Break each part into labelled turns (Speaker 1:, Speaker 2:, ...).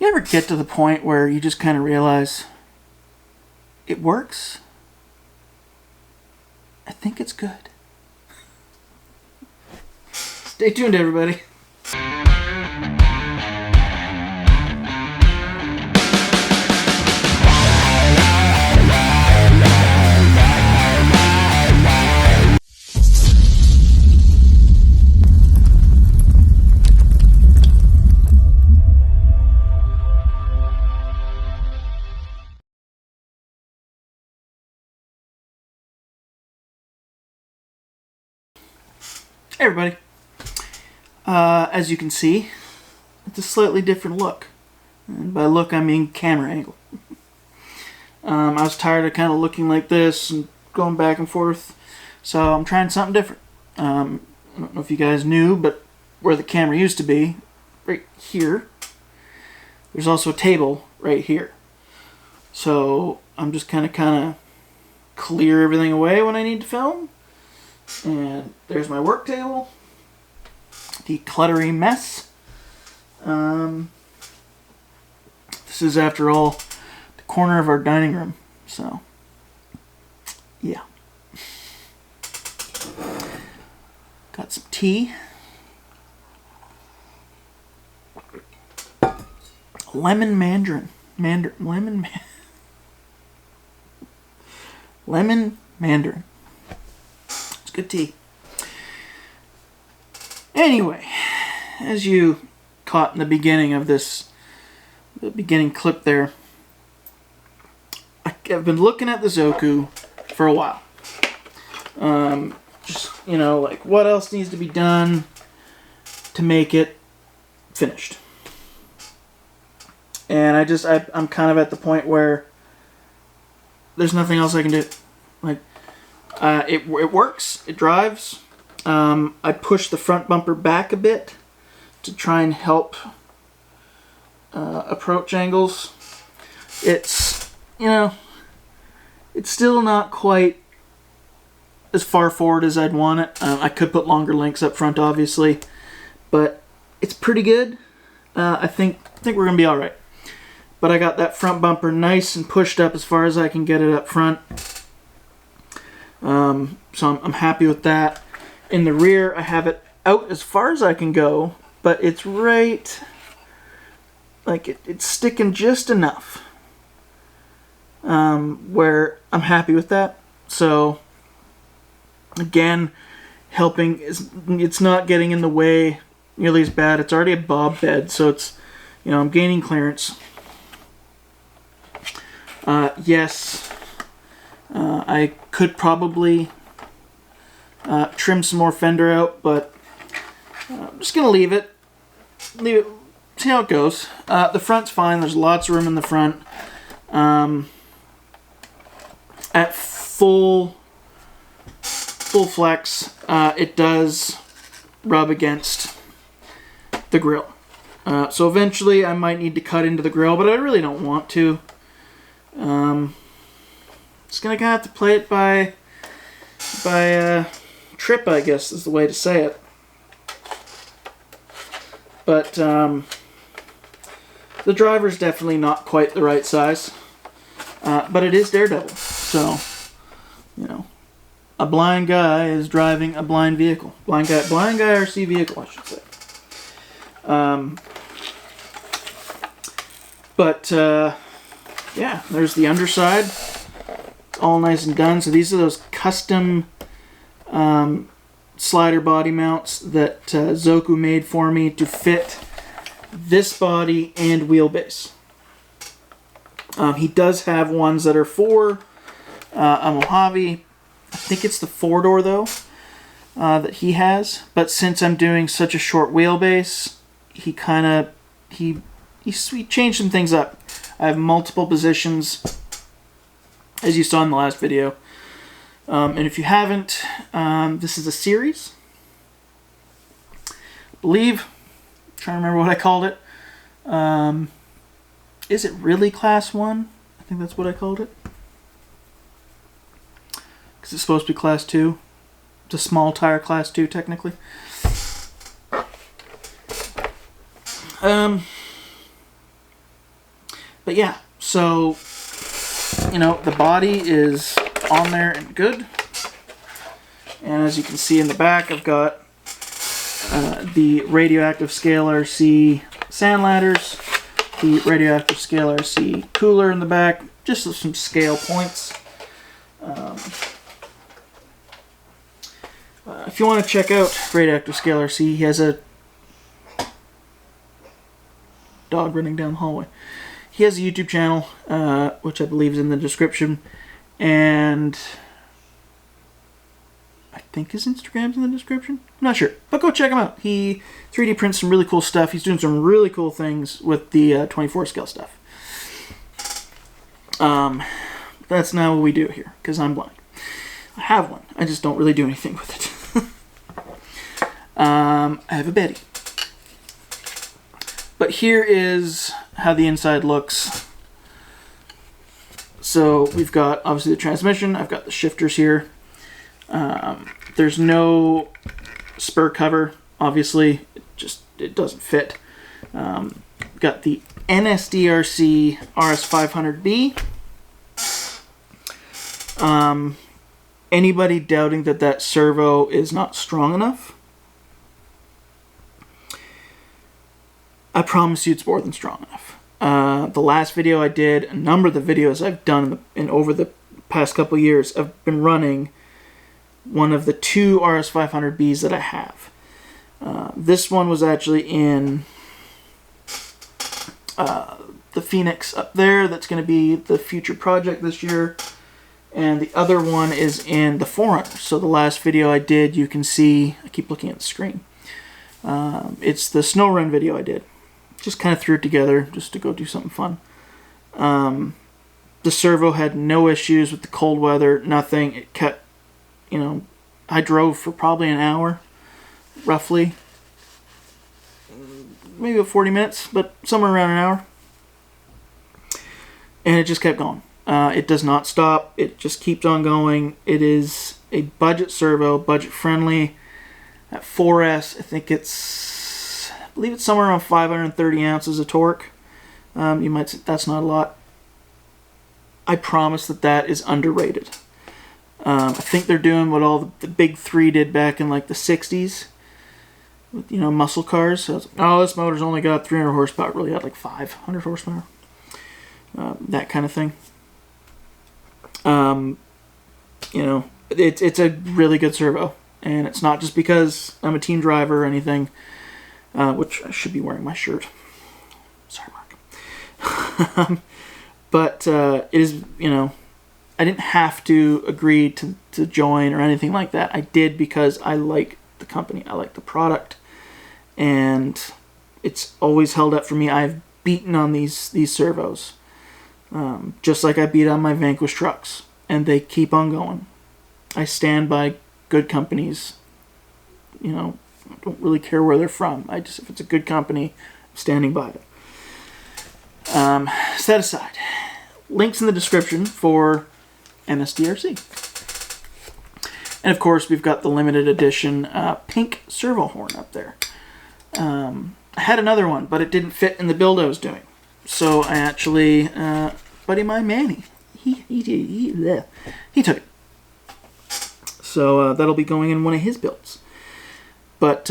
Speaker 1: You ever get to the point where you just kind of realize it works? I think it's good. Stay tuned, everybody. Hey everybody, as you can see, it's a slightly different look, and by look I mean camera angle. I was tired of kind of looking like this and going back and forth, so I'm trying something different. I don't know if you guys knew, but where the camera used to be, right here, there's also a table right here. So I'm just kind of clear everything away when I need to film. And there's my work table, the cluttery mess. This is, after all, the corner of our dining room, so yeah. Got some tea. Lemon mandarin. Lemon mandarin. Good tea. Anyway, as you caught in the beginning of this, the beginning clip there, I've been looking at the Zoku for a while. Just, you know, like what else needs to be done to make it finished. And I'm kind of at the point where there's nothing else I can do. Like, it works, it drives. I pushed the front bumper back a bit to try and help approach angles. It's, you know, it's still not quite as far forward as I'd want it. I could put longer links up front, obviously, but it's pretty good. I think we're gonna be all right. But I got that front bumper nice and pushed up as far as I can get it up front. So I'm happy with that. In the rear, I have it out as far as I can go, but it's right, like it's sticking just enough, where I'm happy with that. So again, helping is, it's not getting in the way nearly as bad. It's already a bob bed, so it's, you know, I'm gaining clearance. Yes, I could probably trim some more fender out, but I'm just gonna leave it, see how it goes. The front's fine. There's lots of room in the front. At full flex, it does rub against the grill. So eventually I might need to cut into the grill, but I really don't want to. Just gonna have to play it by trip, I guess is the way to say it. But the driver's definitely not quite the right size, but it is Daredevil, so you know, a blind guy is driving a blind vehicle, blind guy RC vehicle, I should say. But yeah, there's the underside, all nice and done. So these are those custom slider body mounts that Zoku made for me to fit this body and wheelbase. He does have ones that are for a Mojave. I think it's the 4-door though that he has. But since I'm doing such a short wheelbase, he changed some things up. I have multiple positions, as you saw in the last video. And if you haven't, this is a series. I believe, I'm trying to remember what I called it. Is it really Class 1? I think that's what I called it. Because it's supposed to be Class 2. It's a small tire Class 2, technically. But yeah, so, you know, the body is on there and good. And as you can see in the back, I've got the Radioactive Scale RC sand ladders, the Radioactive Scale RC cooler in the back, just some scale points. If you want to check out Radioactive Scale RC, he has a dog running down the hallway. He has a YouTube channel, which I believe is in the description, and I think his Instagram's in the description. I'm not sure, but go check him out. He 3D prints some really cool stuff. He's doing some really cool things with the 24 scale stuff. That's not what we do here, because I'm blind. I have one. I just don't really do anything with it. I have a Betty. But here is how the inside looks. So we've got obviously the transmission. I've got the shifters here. There's no spur cover. Obviously, it doesn't fit. Got the NSDRC RS500B. Anybody doubting that servo is not strong enough, I promise you it's more than strong enough. The last video I did, a number of the videos I've done over the past couple years, I've been running one of the two RS500Bs that I have. This one was actually in the Phoenix up there. That's going to be the future project this year. And the other one is in the Forerunner. So the last video I did, you can see, I keep looking at the screen. It's the snow run video I did. Just kind of threw it together just to go do something fun. The servo had no issues with the cold weather, nothing. It kept, you know, I drove for probably an hour, roughly. Maybe about 40 minutes, but somewhere around an hour. And it just kept going. It does not stop. It just keeps on going. It is a budget servo, budget friendly. At 4S, I think I believe it's somewhere around 530 ounces of torque. You might say that's not a lot. I promise that is underrated. I think they're doing what all the big three did back in like the 60s. With, you know, muscle cars. So oh, this motor's only got 300 horsepower. It really had like 500 horsepower. That kind of thing. You know, it's a really good servo, and it's not just because I'm a team driver or anything, which I should be wearing my shirt. Sorry, Mark. But it is, you know, I didn't have to agree to join or anything like that. I did because I like the company, I like the product, and it's always held up for me. I've beaten on these servos. Just like I beat on my Vanquish trucks, and they keep on going. I stand by good companies. You know, I don't really care where they're from. If it's a good company, I'm standing by it. Set aside. Links in the description for NSDRC. And of course, we've got the limited edition pink servo horn up there. I had another one, but it didn't fit in the build I was doing. So I actually, buddy of mine, Manny, he took it. So that'll be going in one of his builds. But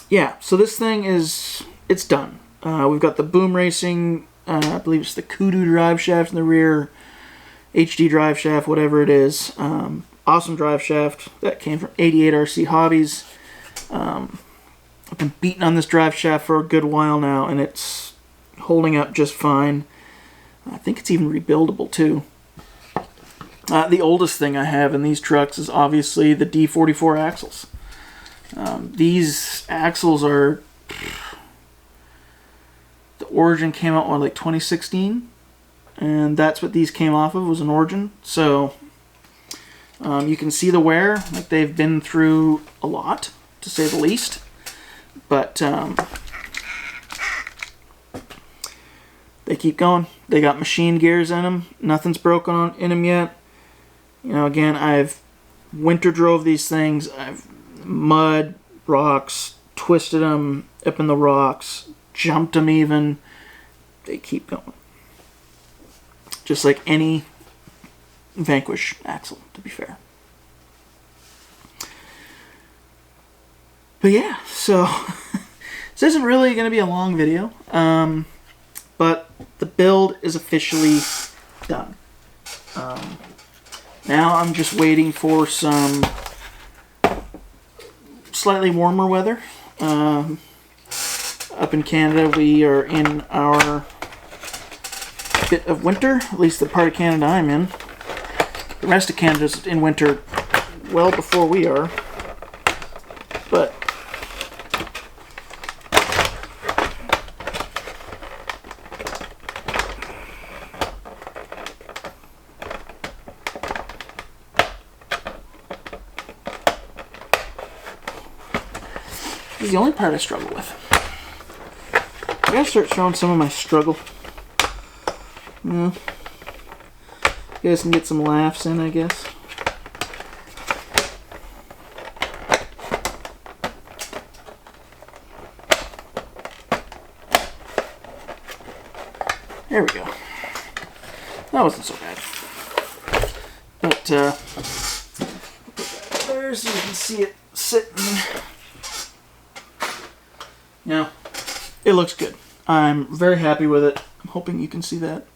Speaker 1: yeah, so this thing it's done. We've got the BoomRacing, I believe it's the Kudu drive shaft in the rear, HD drive shaft, whatever it is. Awesome drive shaft that came from 88 RC Hobbies. I've been beating on this drive shaft for a good while now, and it's holding up just fine. I think it's even rebuildable too. The oldest thing I have in these trucks is obviously the D44 axles. These axles are... The Origin came out in like 2016, and that's what these came off of, was an Origin. So you can see the wear, like they've been through a lot, to say the least. But they keep going. They got machine gears in them. Nothing's broken in them yet. You know, again, I've winter drove these things. I've mud, rocks, twisted them up in the rocks, jumped them even, they keep going. Just like any Vanquish axle, to be fair. But yeah, so this isn't really going to be a long video, but the build is officially done. Now I'm just waiting for some slightly warmer weather. Up in Canada, we are in our bit of winter, at least the part of Canada I'm in. The rest of Canada's in winter well before we are, but this is the only part I struggle with. I gotta start showing some of my struggle. You guys can get some laughs in, I guess. There we go. That wasn't so bad. But, put that there so you can see it sitting. Now, it looks good. I'm very happy with it. I'm hoping you can see that.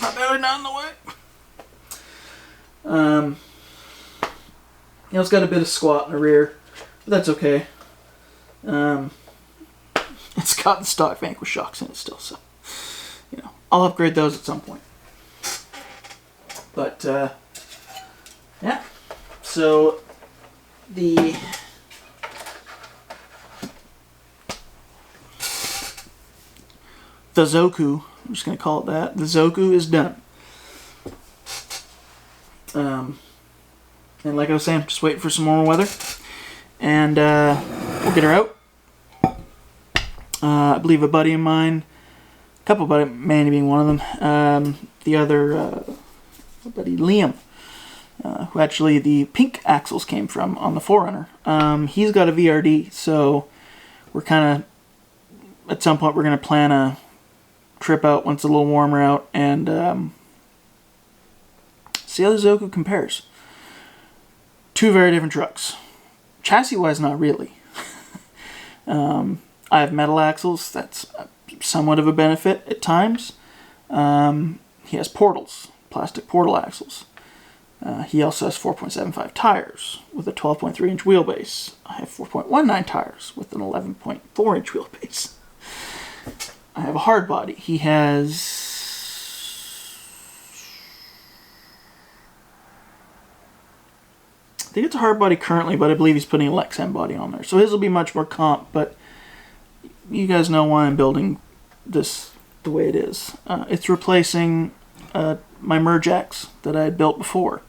Speaker 1: Not barely not in the way. You know, it's got a bit of squat in the rear, but that's okay. It's got the stock Vanquish shocks in it still, so you know, I'll upgrade those at some point. But yeah, so the Zoku, I'm just going to call it that. The Zoku is done. And like I was saying, just waiting for some more weather. And we'll get her out. I believe a buddy of mine, a couple of buddies, Manny being one of them, the other buddy Liam, who actually the pink axles came from on the 4Runner. He's got a VRD, so we're kind of, at some point we're going to plan a trip out once it's a little warmer out and see how the Zoku compares. Two very different trucks. Chassis wise, not really. I have metal axles. That's somewhat of a benefit at times. He has portals, plastic portal axles. He also has 4.75 tires with a 12.3 inch wheelbase. I have 4.19 tires with an 11.4 inch wheelbase. I have a hard body. He has, I think it's a hard body currently, but I believe he's putting a Lexan body on there. So his will be much more comp, but you guys know why I'm building this the way it is. It's replacing my Merjax that I had built before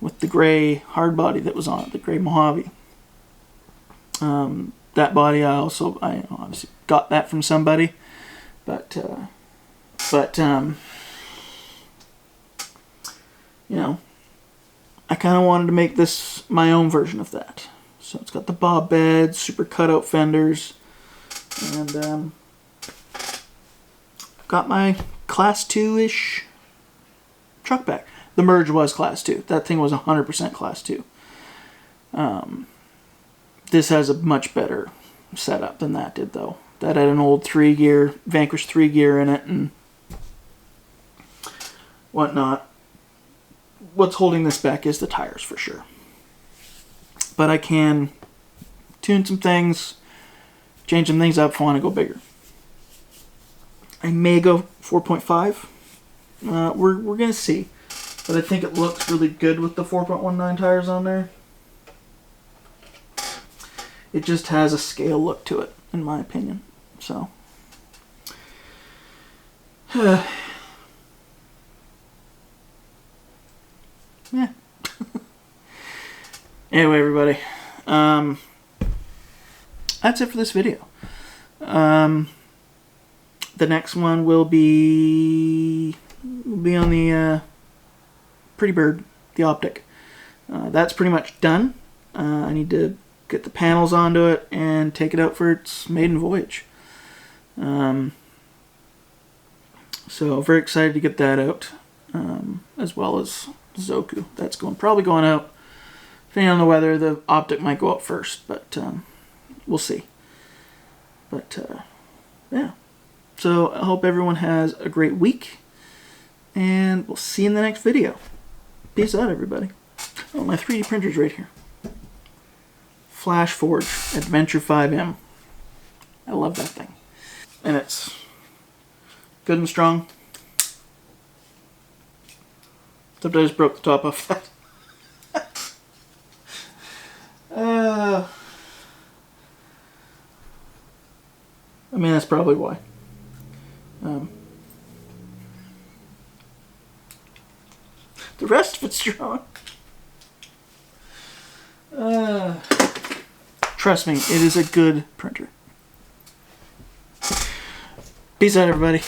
Speaker 1: with the gray hard body that was on it, the gray Mojave. That body I obviously got that from somebody, but you know, I kind of wanted to make this my own version of that. So it's got the bob beds, super cutout fenders, and got my Class 2-ish truck back. The Merge was Class 2. That thing was 100% Class 2. This has a much better setup than that did, though. That had an old 3-gear, Vanquish 3-gear in it and whatnot. What's holding this back is the tires, for sure. But I can tune some things, change some things up if I want to go bigger. I may go 4.5. We're going to see. But I think it looks really good with the 4.19 tires on there. It just has a scale look to it, in my opinion. So, yeah. Anyway, everybody, that's it for this video. The next one will be on the Pretty Bird, the optic. That's pretty much done. I need to get the panels onto it and take it out for its maiden voyage. So very excited to get that out, as well as Zoku. That's probably going out. Depending on the weather, the optic might go out first, but we'll see. But yeah. So I hope everyone has a great week, and we'll see you in the next video. Peace out, everybody. Oh, my 3D printer's right here. Flash Forge Adventure 5M. I love that thing. And it's good and strong. Except I just broke the top off that. I mean, that's probably why. The rest of it's strong. Trust me, it is a good printer. Peace out, everybody.